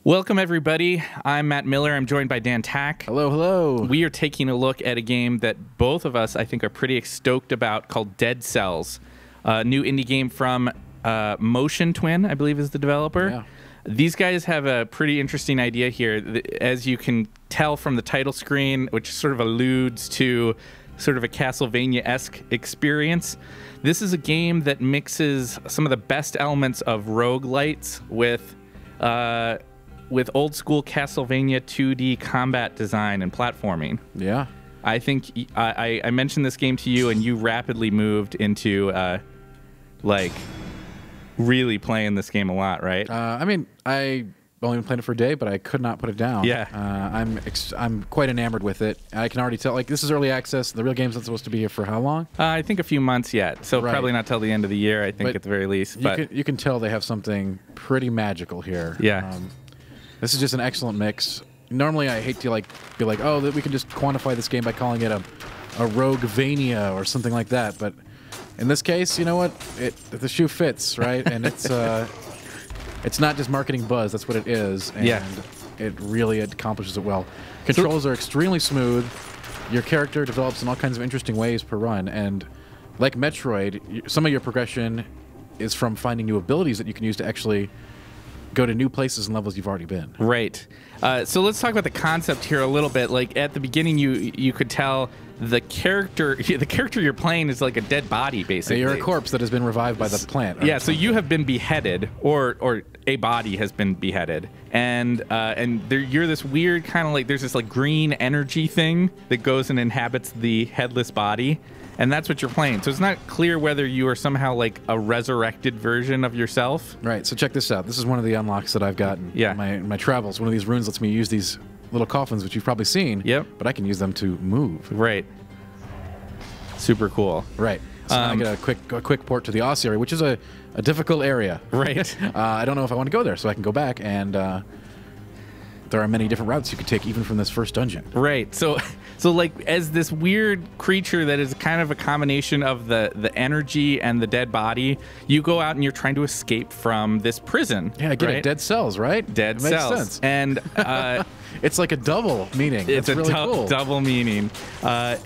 Welcome, everybody. I'm Matt Miller. I'm joined by Dan Tack. Hello, hello. We are taking a look at a game that both of us, I think, are pretty stoked about called Dead Cells, a new indie game from Motion Twin, I believe is the developer. Yeah. These guys have a pretty interesting idea here. As you can tell from the title screen, which sort of alludes to sort of a Castlevania-esque experience, this is a game that mixes some of the best elements of roguelites with old school Castlevania 2D combat design and platforming. Yeah. I think I mentioned this game to you, and you rapidly moved into really playing this game a lot, right? I mean, I only been playing it for a day, but I could not put it down. Yeah. I'm quite enamored with it. I can already tell. Like, this is early access. The real game's not supposed to be here for how long? I think a few months yet, so Right. probably not till the end of the year. I think But at the very least. You can tell they have something pretty magical here. Yeah. This is just an excellent mix. Normally, I hate to be like, oh, that we can just quantify this game by calling it a roguevania or something like that. But in this case, you know what? The shoe fits, right? And it's not just marketing buzz. That's what it is. And Yeah. it really accomplishes it well. Controls are extremely smooth. Your character develops in all kinds of interesting ways per run. And like Metroid, some of your progression is from finding new abilities that you can use to actually go to new places and levels you've already been. Right. So let's talk about the concept here a little bit. Like at the beginning, you could tell the character you're playing is like a dead body, basically. You're a corpse that has been revived by the plant. Right? Yeah. So you have been beheaded, or a body has been beheaded, and you're this weird kind of there's this green energy thing that goes and inhabits the headless body. And that's what you're playing. So it's not clear whether you are somehow a resurrected version of yourself. Right. So check this out. This is one of the unlocks that I've gotten in my travels. One of these runes lets me use these little coffins, which you've probably seen. Yep. But I can use them to move. Right. Super cool. Right. So now I get a quick port to the Oss area, which is a difficult area. Right. I don't know if I want to go there, so I can go back, and there are many different routes you could take, even from this first dungeon. Right. So as this weird creature that is kind of a combination of the energy and the dead body, you go out and you're trying to escape from this prison. Yeah, I get it. Dead cells, right? Dead it makes cells. Sense. And it's like a double meaning. It's a really cool. double meaning. The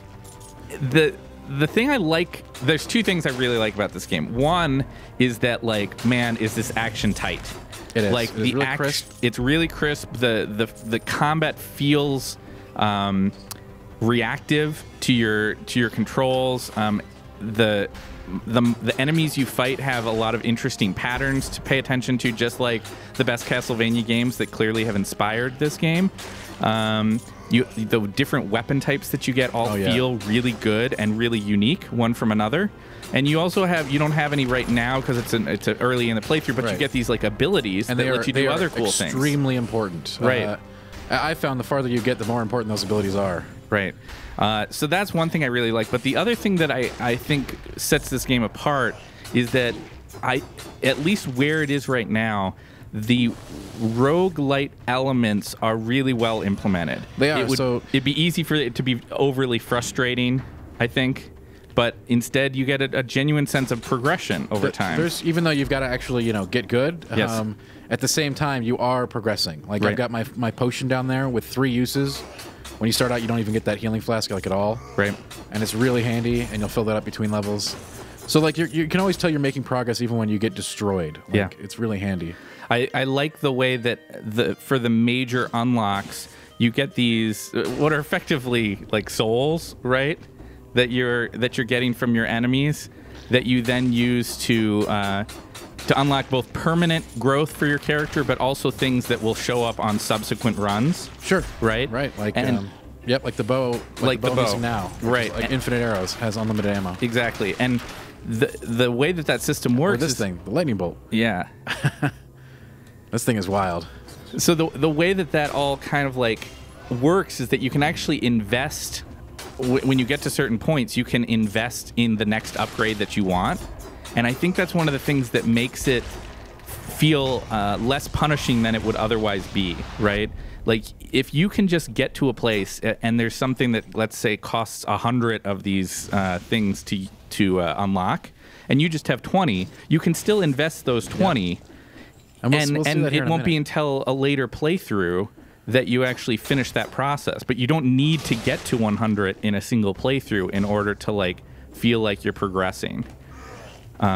thing I like, there's two things I really like about this game. One is that man, is this action tight. It is. It is really crisp. It's really crisp. The combat feels reactive to your controls. The enemies you fight have a lot of interesting patterns to pay attention to, just like the best Castlevania games that clearly have inspired this game. The different weapon types that you get feel really good and really unique, one from another. And you also you don't have any right now because it's early in the playthrough, but you get these abilities that let you do other cool things. Extremely important. Right. I found the farther you get, the more important those abilities are. Right. So that's one thing I really like. But the other thing that I think sets this game apart is that at least where it is right now, the roguelite elements are really well implemented. They are. It'd be easy for it to be overly frustrating, I think. But instead, you get a genuine sense of progression over time. Even though you've got to actually, get good. Yes. At the same time, you are progressing. I've got my potion down there with 3 uses. When you start out, you don't even get that healing flask at all. Right. And it's really handy, and you'll fill that up between levels. So you can always tell you're making progress even when you get destroyed. Yeah. It's really handy. I like the way that for the major unlocks, you get these what are effectively souls, right? That you're getting from your enemies, that you then use to unlock both permanent growth for your character, but also things that will show up on subsequent runs. Sure. Right. Like the bow. Like the bow I'm using now. Right. Infinite arrows, has unlimited ammo. Exactly. And the way that system works. Or this thing, the lightning bolt. Yeah. This thing is wild. So the way that all kind of works is that you can actually invest. When you get to certain points, you can invest in the next upgrade that you want. And I think that's one of the things that makes it feel less punishing than it would otherwise be, right? If you can just get to a place and there's something that, let's say, costs 100 of these things to unlock, and you just have 20, you can still invest those 20 And we'll see that here it in a won't be minute. until a later playthrough that you actually finish that process. But you don't need to get to 100 in a single playthrough in order to like feel like you're progressing,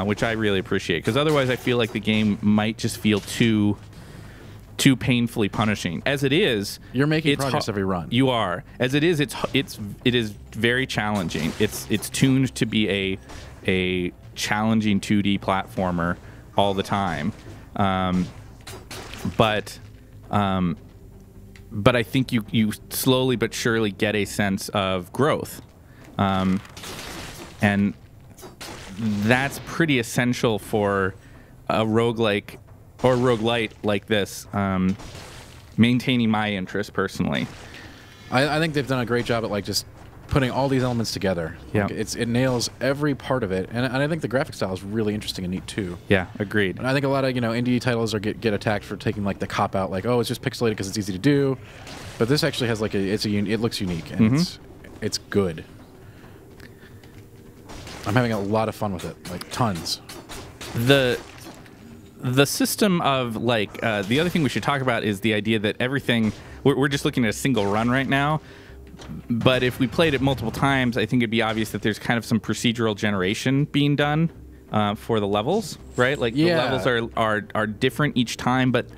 which I really appreciate. Because otherwise, I feel like the game might just feel too painfully punishing. As it is, You're making progress every run. You are. As it is, it is very challenging. It's tuned to be a challenging 2D platformer all the time. But I think you slowly but surely get a sense of growth. And that's pretty essential for a roguelike or roguelite like this, maintaining my interest personally. I think they've done a great job at like just putting all these elements together. Yeah. Like, it nails every part of it, and I think the graphic style is really interesting and neat too. Yeah, agreed. And I think a lot of indie titles get attacked for taking like the cop out, like, oh, it's just pixelated because it's easy to do, but this actually has like it looks unique and it's good. I'm having a lot of fun with it, like tons. The system of like the other thing we should talk about is the idea that everything we're just looking at a single run right now. But if we played it multiple times, I think it'd be obvious that there's kind of some procedural generation being done for the levels, right? Like the levels are different each time, but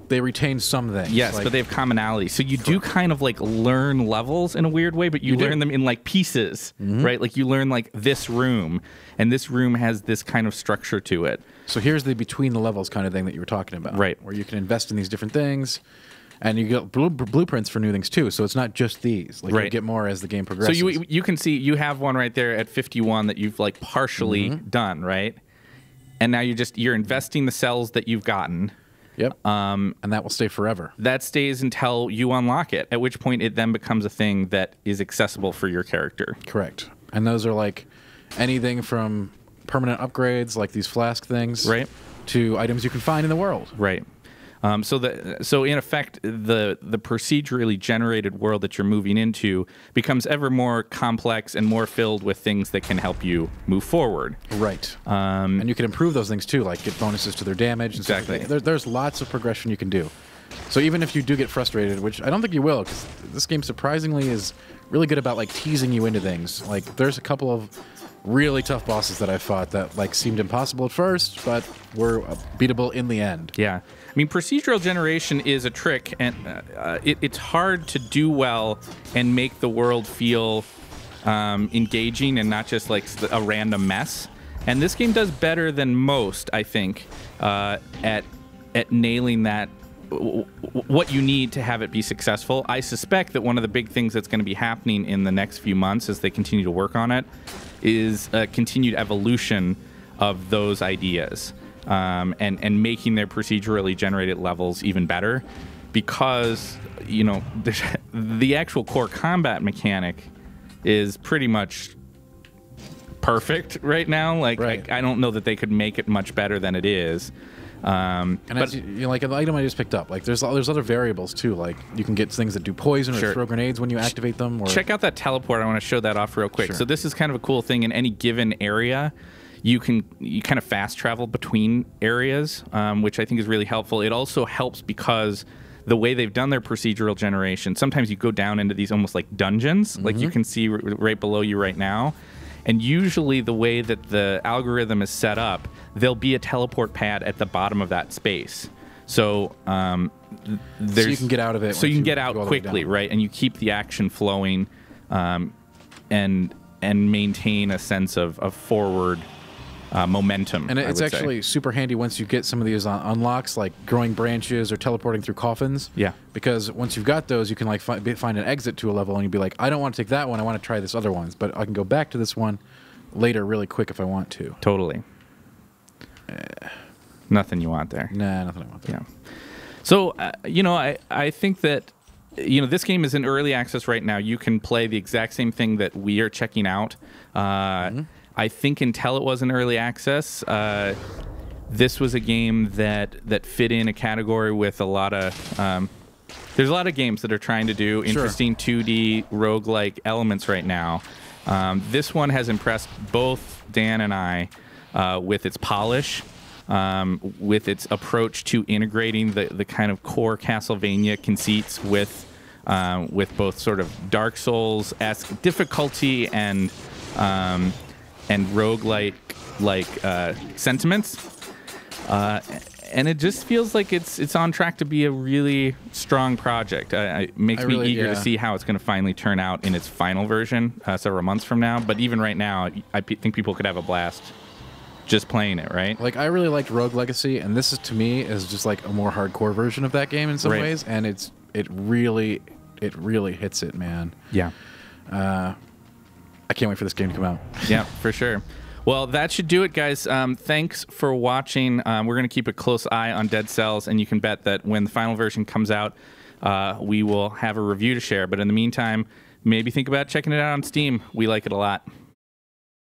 they retain some things. Yes, like, but they have commonality. So you do kind of like learn levels in a weird way, but you learn them in like pieces, right? Like you learn like this room, and this room has this kind of structure to it. So here's the between the levels kind of thing that you were talking about, right? Where you can invest in these different things. And you get blueprints for new things too, so it's not just these. Like you get more as the game progresses. So you can see you have one right there at 51 that you've like partially done, right? And now you're investing the cells that you've gotten. Yep. And that will stay forever. That stays until you unlock it, at which point it then becomes a thing that is accessible for your character. Correct. And those are like anything from permanent upgrades, like these flask things, right, to items you can find in the world, right. So in effect, the procedurally generated world that you're moving into becomes ever more complex and more filled with things that can help you move forward. Right. And you can improve those things too, like get bonuses to their damage. And exactly. Stuff. There's lots of progression you can do. So even if you do get frustrated, which I don't think you will, because this game surprisingly is really good about like teasing you into things. Like there's a couple of really tough bosses that I fought that like seemed impossible at first, but were beatable in the end. Yeah. I mean, procedural generation is a trick, and it's hard to do well and make the world feel engaging and not just like a random mess. And this game does better than most, I think, at nailing that, what you need to have it be successful. I suspect that one of the big things that's going to be happening in the next few months as they continue to work on it is a continued evolution of those ideas. And making their procedurally generated levels even better, because the actual core combat mechanic is pretty much perfect right now. Like I don't know that they could make it much better than it is. And as like an item I just picked up, like there's other variables too. Like you can get things that do poison or throw grenades when you activate them. Or check out that teleport. I want to show that off real quick. So this is kind of a cool thing. In any given area, you kind of fast travel between areas, which I think is really helpful. It also helps because the way they've done their procedural generation, sometimes you go down into these almost like dungeons, like you can see right below you right now. And usually the way that the algorithm is set up, there'll be a teleport pad at the bottom of that space. So so you can get out of it. So you can get out quickly, right? And you keep the action flowing and maintain a sense of forward momentum. And it's actually super handy once you get some of these unlocks, like growing branches or teleporting through coffins. Yeah. Because once you've got those, you can like find an exit to a level, and you'd be like, I don't want to take that one. I want to try this other one, but I can go back to this one later really quick if I want to. Totally. Nothing you want there. Nah, nothing I want there. Yeah. So I think that this game is in early access right now. You can play the exact same thing that we are checking out. I think until it was in early access, this was a game that fit in a category with a lot of... there's a lot of games that are trying to do interesting 2D roguelike elements right now. This one has impressed both Dan and I with its polish. with its approach to integrating the kind of core Castlevania conceits with both sort of Dark Souls-esque difficulty and roguelike sentiments. And it just feels like it's on track to be a really strong project. It makes me eager to see how it's going to finally turn out in its final version several months from now. But even right now, I think people could have a blast just playing it, right? Like, I really liked Rogue Legacy, and this is, to me, is just like a more hardcore version of that game in some ways, and it really hits it, man. Yeah. I can't wait for this game to come out. Yeah, for sure. Well, that should do it, guys. Thanks for watching. We're going to keep a close eye on Dead Cells, and you can bet that when the final version comes out, we will have a review to share. But in the meantime, maybe think about checking it out on Steam. We like it a lot.